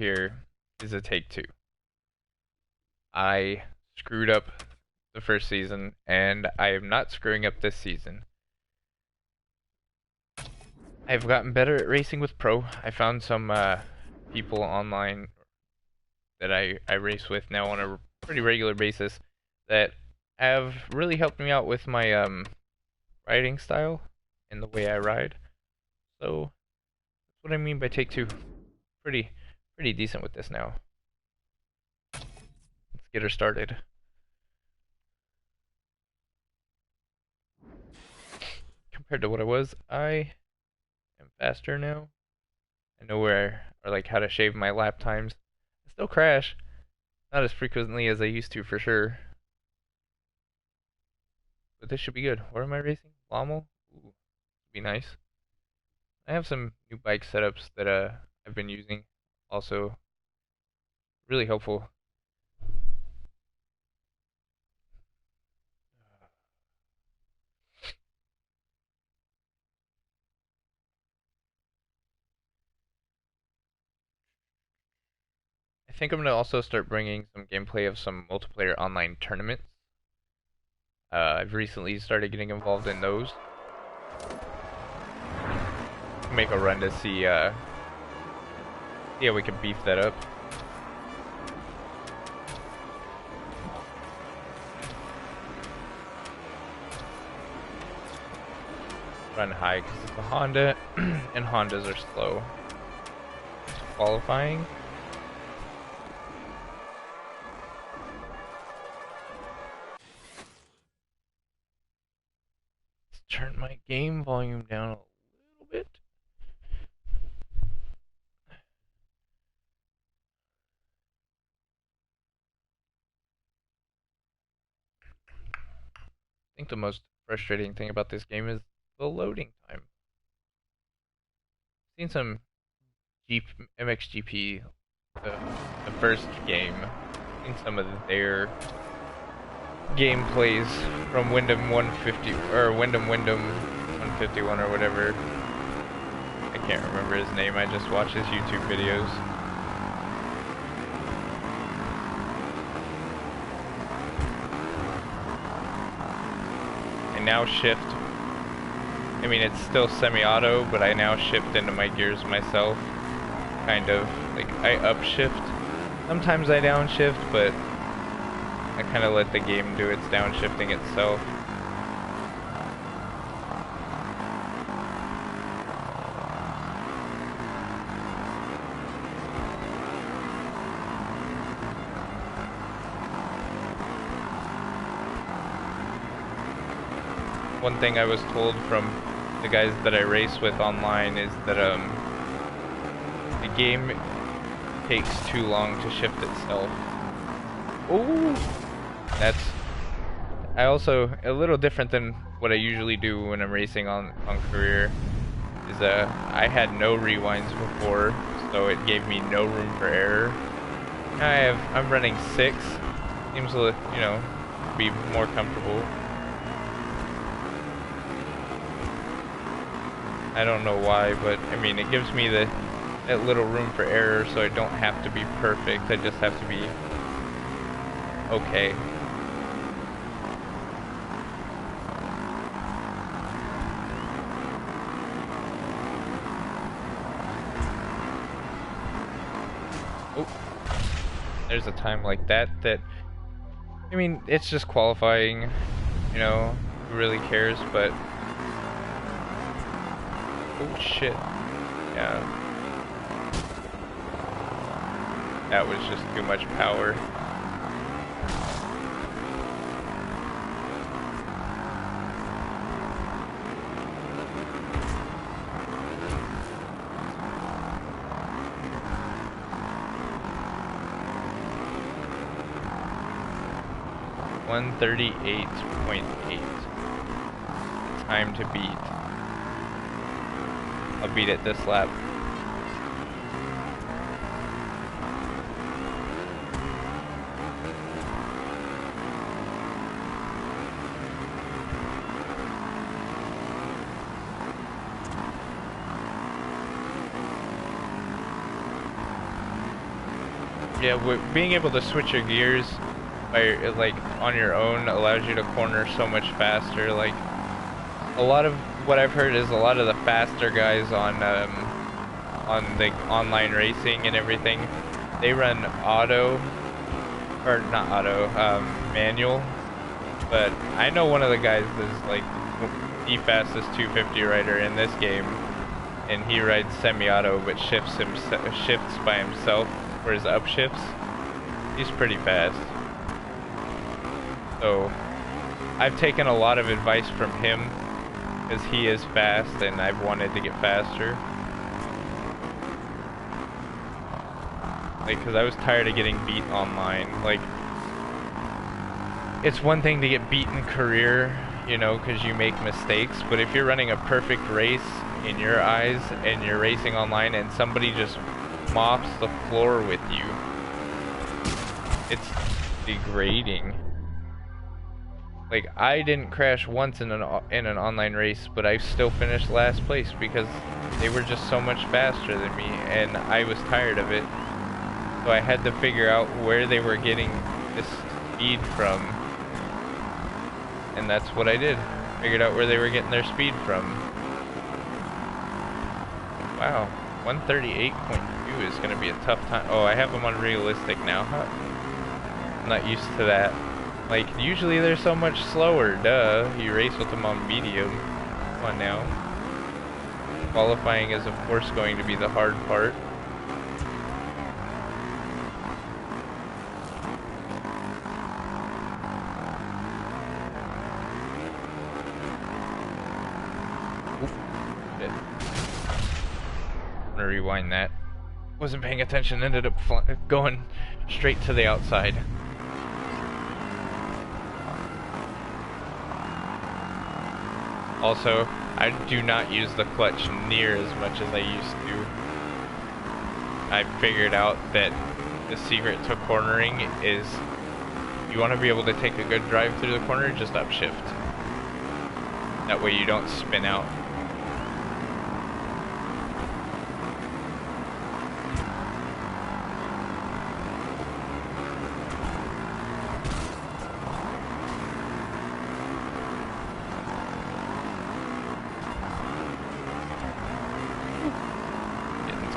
here is a take two. I screwed up the first season, and I am not screwing up this season. I've gotten better at racing with pro. I found some people online that I race with now on a pretty regular basis that have really helped me out with my riding style and the way I ride. So that's what I mean by take two. Pretty decent with this now. Let's get her started. Compared to what I was, I am faster now. I know where or like how to shave my lap times. I still crash, not as frequently as I used to for sure. But this should be good. What am I racing? Lommel? Ooh, be nice. I have some new bike setups that I've been using. Also, really helpful. I think I'm gonna also start bringing some gameplay of some multiplayer online tournaments. I've recently started getting involved in those. Make a run to see how we can beef that up. Run high because it's a Honda, and Hondas are slow. Qualifying. Let's turn my game volume down a little bit. I think the most frustrating thing about this game is the loading time. I've seen some MXGP, the first game, seen some of their gameplays from Wyndham 150 or Wyndham 151 or whatever. I can't remember his name. I just watch his YouTube videos. I now shift. I mean, it's still semi-auto, but I now shift into my gears myself. Kind of like I upshift. Sometimes I downshift, but I kind of let the game do its downshifting itself. One thing I was told from the guys that I race with online is that the game takes too long to shift itself. Ooh, that's also a little different than what I usually do when I'm racing on career. Is I had no rewinds before, so it gave me no room for error. Now I'm running 6. Seems to, you know, be more comfortable. I don't know why, but I mean, it gives me that little room for error, so I don't have to be perfect. I just have to be okay. Oh, there's a time like that. I mean, it's just qualifying. You know, who really cares? But oh shit. Yeah. That was just too much power. .38. Time to beat. I'll beat it this lap. Yeah, being able to switch your gears by like on your own allows you to corner so much faster. Like a lot of what I've heard is a lot of the faster guys on the online racing and everything, they run auto or not auto, manual. But I know one of the guys that's like the fastest 250 rider in this game, and he rides semi-auto but shifts by himself for his upshifts. He's pretty fast. So I've taken a lot of advice from him because he is fast and I've wanted to get faster. Like, because I was tired of getting beat online. Like, it's one thing to get beat in career, you know, because you make mistakes, but if you're running a perfect race in your eyes and you're racing online and somebody just mops the floor with you, it's degrading. Like, I didn't crash once in an online race, but I still finished last place because they were just so much faster than me, and I was tired of it. So I had to figure out where they were getting this speed from, and that's what I did. Figured out where they were getting their speed from. Wow, 138.2 is going to be a tough time. Oh, I have them on realistic now. Huh? I'm not used to that. Like, usually they're so much slower, duh. You race with them on medium. Come on now. Qualifying is, of course, going to be the hard part. Shit. I'm gonna rewind that. Wasn't paying attention, ended up going straight to the outside. Also, I do not use the clutch near as much as I used to. I figured out that the secret to cornering is you want to be able to take a good drive through the corner, just upshift. That way you don't spin out.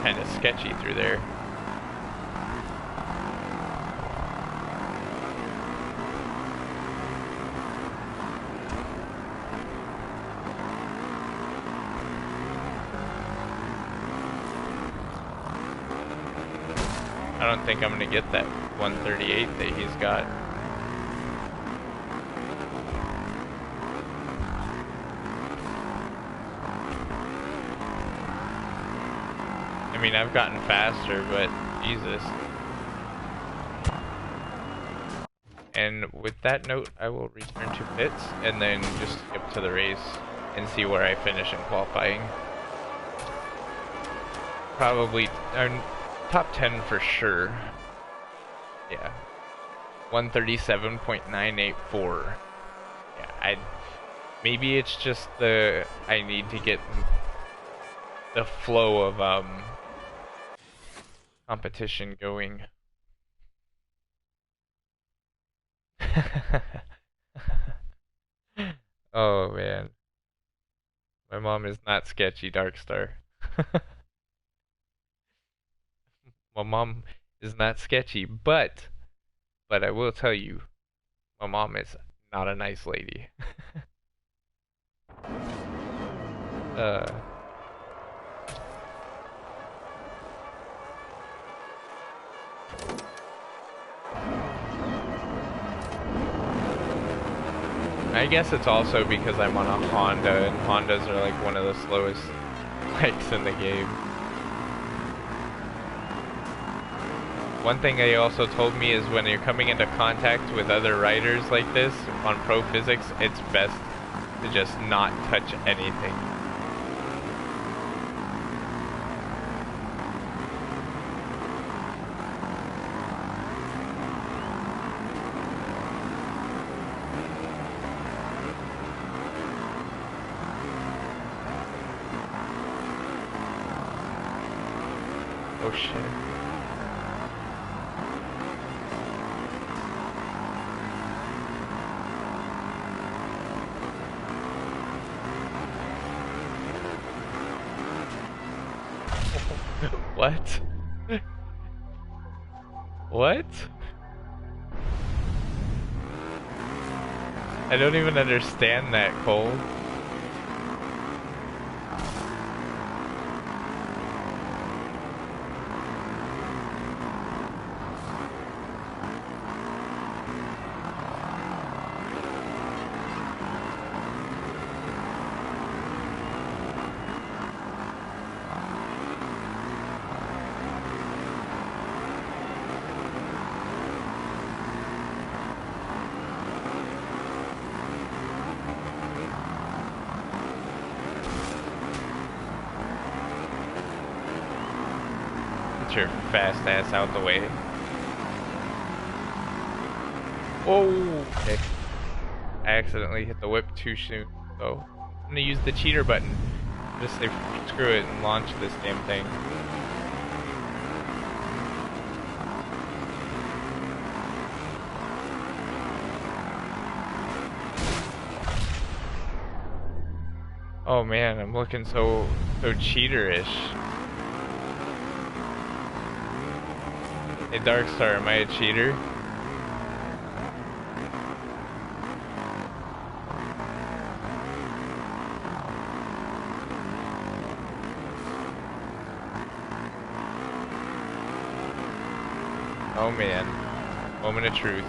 Kind of sketchy through there. I don't think I'm going to get that 138 that he's got. I mean, I've gotten faster, but Jesus. And with that note, I will return to pits and then just skip to the race and see where I finish in qualifying. Probably top 10 for sure. Yeah. 137.984. Yeah, maybe it's just I need to get the flow of competition going. Oh man, my mom is not sketchy, Darkstar. My mom is not sketchy, but I will tell you, my mom is not a nice lady. I guess it's also because I'm on a Honda, and Hondas are like one of the slowest bikes in the game. One thing they also told me is when you're coming into contact with other riders like this on Pro Physics, it's best to just not touch anything. Oh shit. What? What? I don't even understand that, Cole. Get your fast ass out the way. Oh, okay. I accidentally hit the whip too soon, so I'm gonna use the cheater button. Just say screw it and launch this damn thing. Oh man, I'm looking so cheaterish. Hey Darkstar, am I a cheater? Oh man, moment of truth.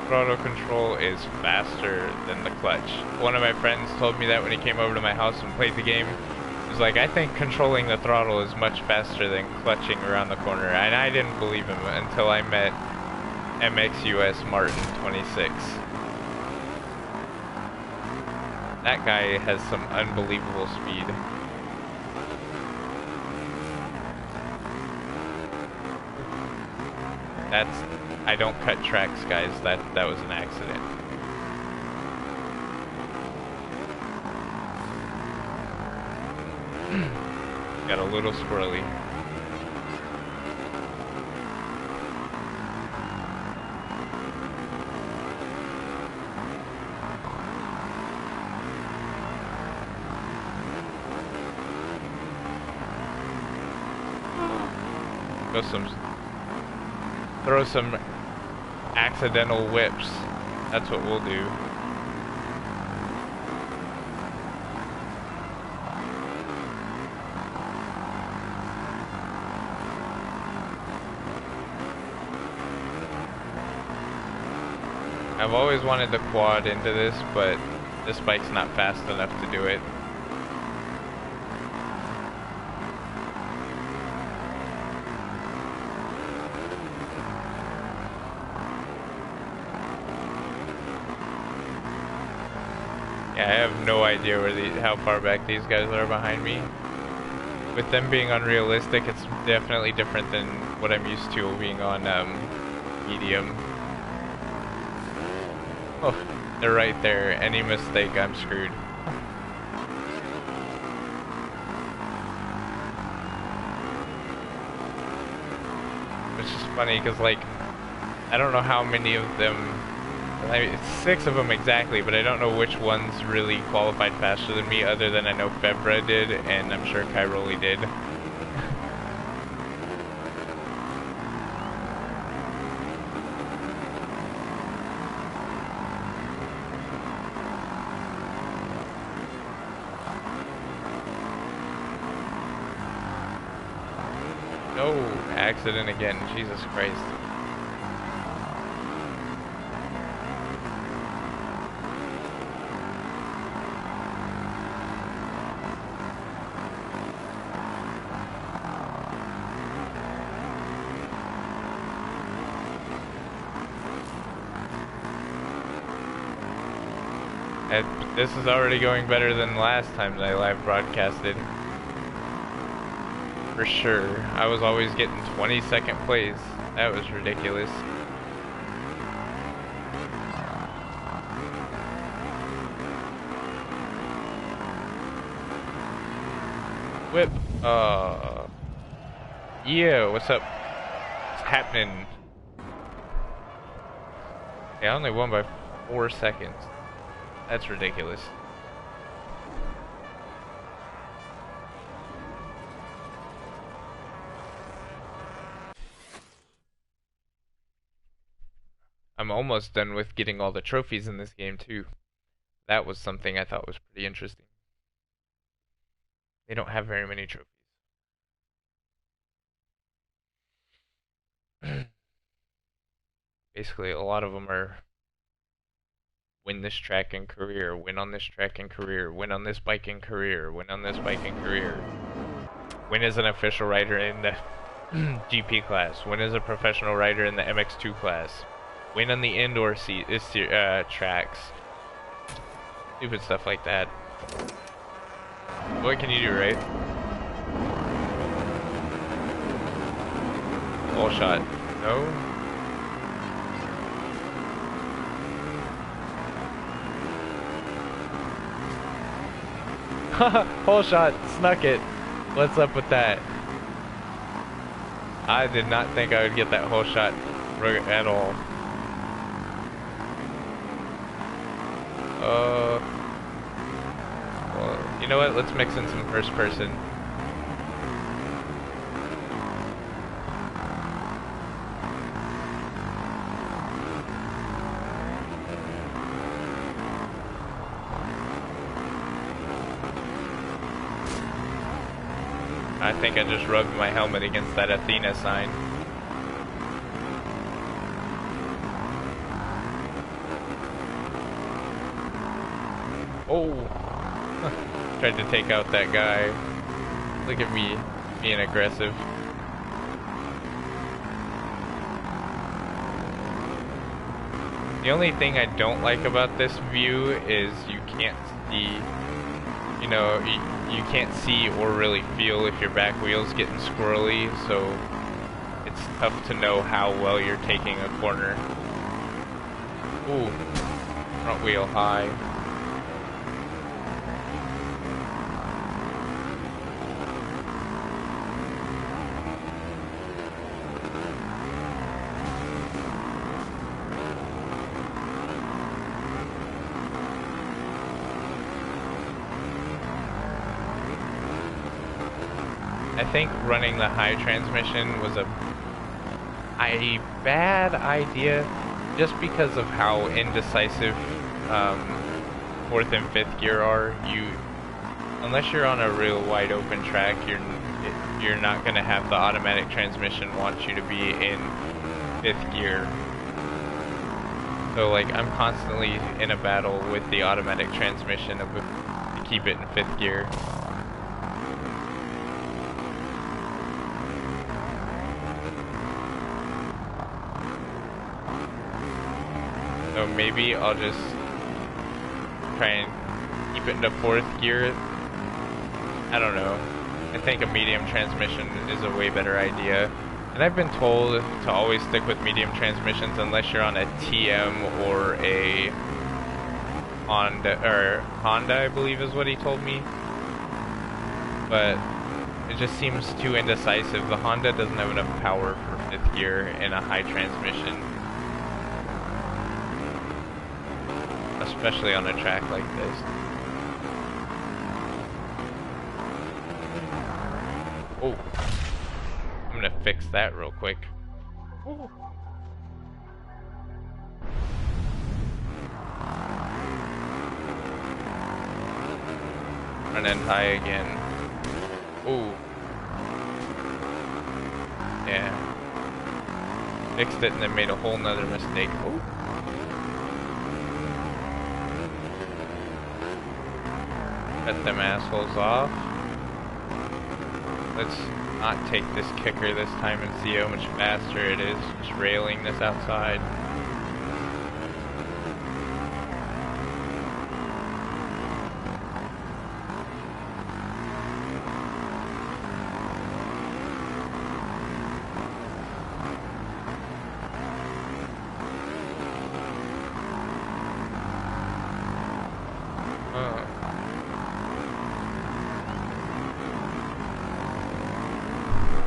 Throttle control is faster than the clutch. One of my friends told me that when he came over to my house and played the game. He was like, I think controlling the throttle is much faster than clutching around the corner. And I didn't believe him until I met MXUS Martin 26. That guy has some unbelievable speed. I don't cut tracks, guys. That was an accident. Got a little squirrely. Throw some accidental whips. That's what we'll do. I've always wanted to quad into this, but this bike's not fast enough to do it. Yeah, I have no idea how far back these guys are behind me. With them being unrealistic, it's definitely different than what I'm used to being on medium. Oh, they're right there. Any mistake, I'm screwed. It's just funny because, like, I don't know how many of them. I mean, it's 6 of them exactly, but I don't know which ones really qualified faster than me, other than I know Febra did, and I'm sure Kyroli did. No, accident again, Jesus Christ. This is already going better than the last time that I live broadcasted. For sure. I was always getting 22nd place. That was ridiculous. Whip. Yeah, what's up? What's happening? Yeah, I only won by 4 seconds. That's ridiculous. I'm almost done with getting all the trophies in this game too. That was something I thought was pretty interesting. They don't have very many trophies. Basically, a lot of them are win this track in career, win on this track in career, win on this bike in career, win on this bike in career. Win as an official rider in the GP class. Win as a professional rider in the MX2 class. Win on the indoor tracks. Stupid stuff like that. What can you do, right? Whole shot. No? Whole shot. Snuck it. What's up with that? I did not think I would get that whole shot at all. Well, you know what? Let's mix in some first person. I think I just rubbed my helmet against that Athena sign. Oh! Tried to take out that guy. Look at me being aggressive. The only thing I don't like about this view is you can't see, you know, you can't see or really feel if your back wheel's getting squirrely, so it's tough to know how well you're taking a corner. Ooh, front wheel high. I think running the high transmission was a bad idea just because of how indecisive 4th and 5th gear are. Unless you're on a real wide open track, you're not going to have the automatic transmission want you to be in 5th gear. So like I'm constantly in a battle with the automatic transmission to keep it in 5th gear. So maybe I'll just try and keep it into 4th gear. I don't know. I think a medium transmission is a way better idea. And I've been told to always stick with medium transmissions unless you're on a TM or a Honda, I believe is what he told me. But it just seems too indecisive. The Honda doesn't have enough power for 5th gear in a high transmission. Especially on a track like this. Oh, I'm gonna fix that real quick. Ooh. Front end high again. Ooh. Yeah. Fixed it and then made a whole nother mistake. Ooh. Cut them assholes off. Let's not take this kicker this time and see how much faster it is. Just railing this outside.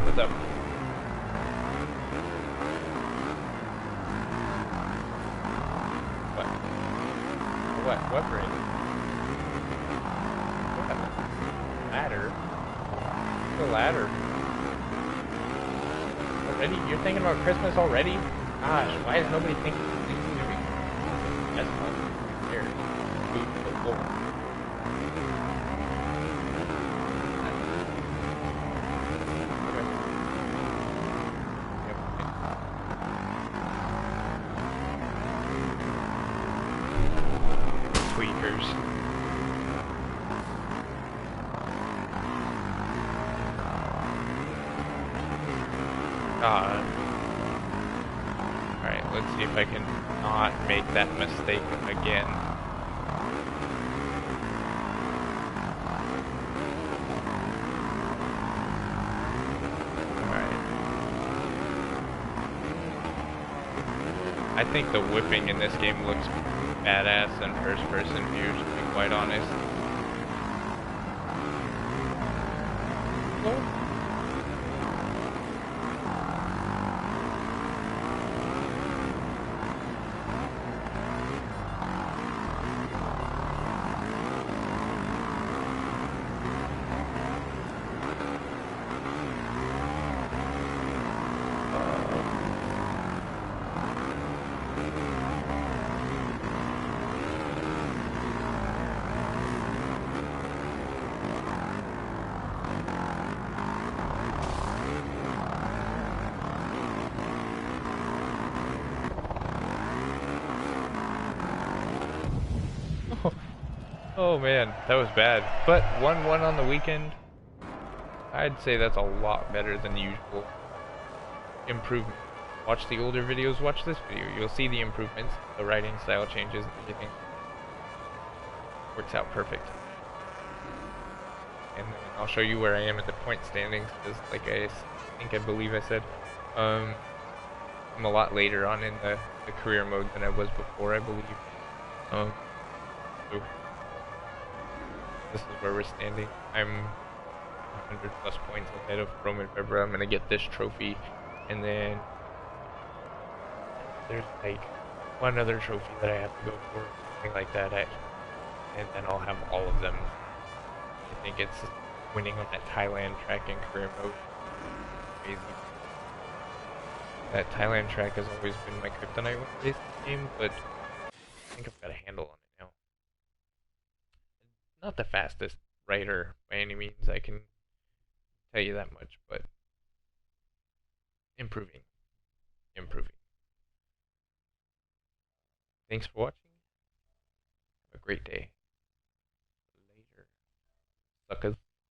What's up? What? What break? What? Ladder? The ladder? Already? You're thinking about Christmas already? Gosh, why is nobody thinking of Thanksgiving? That's fun. Here. Food to the floor. Tweakers. Alright, let's see if I can not make that mistake again. Alright. I think the whipping in this game looks badass in first person view, to be quite honest. Oh man, that was bad. But 1-1 on the weekend. I'd say that's a lot better than usual. Improvement. Watch the older videos, watch this video. You'll see the improvements, the writing style changes, and everything. Works out perfect. And then I'll show you where I am at the point standings, because like I believe I said, I'm a lot later on in the career mode than I was before, I believe. So this is where we're standing. I'm 100 plus points ahead of Roman February. I'm gonna get this trophy, and then there's like one other trophy that I have to go for, something like that, and then I'll have all of them. I think it's winning on that Thailand track in career mode. Crazy. That Thailand track has always been my kryptonite with this game, but I think I've got a handle on it now. Not the fastest rider by any means, I can tell you that much, but improving. Thanks for watching. Have a great day. Later. Suckers.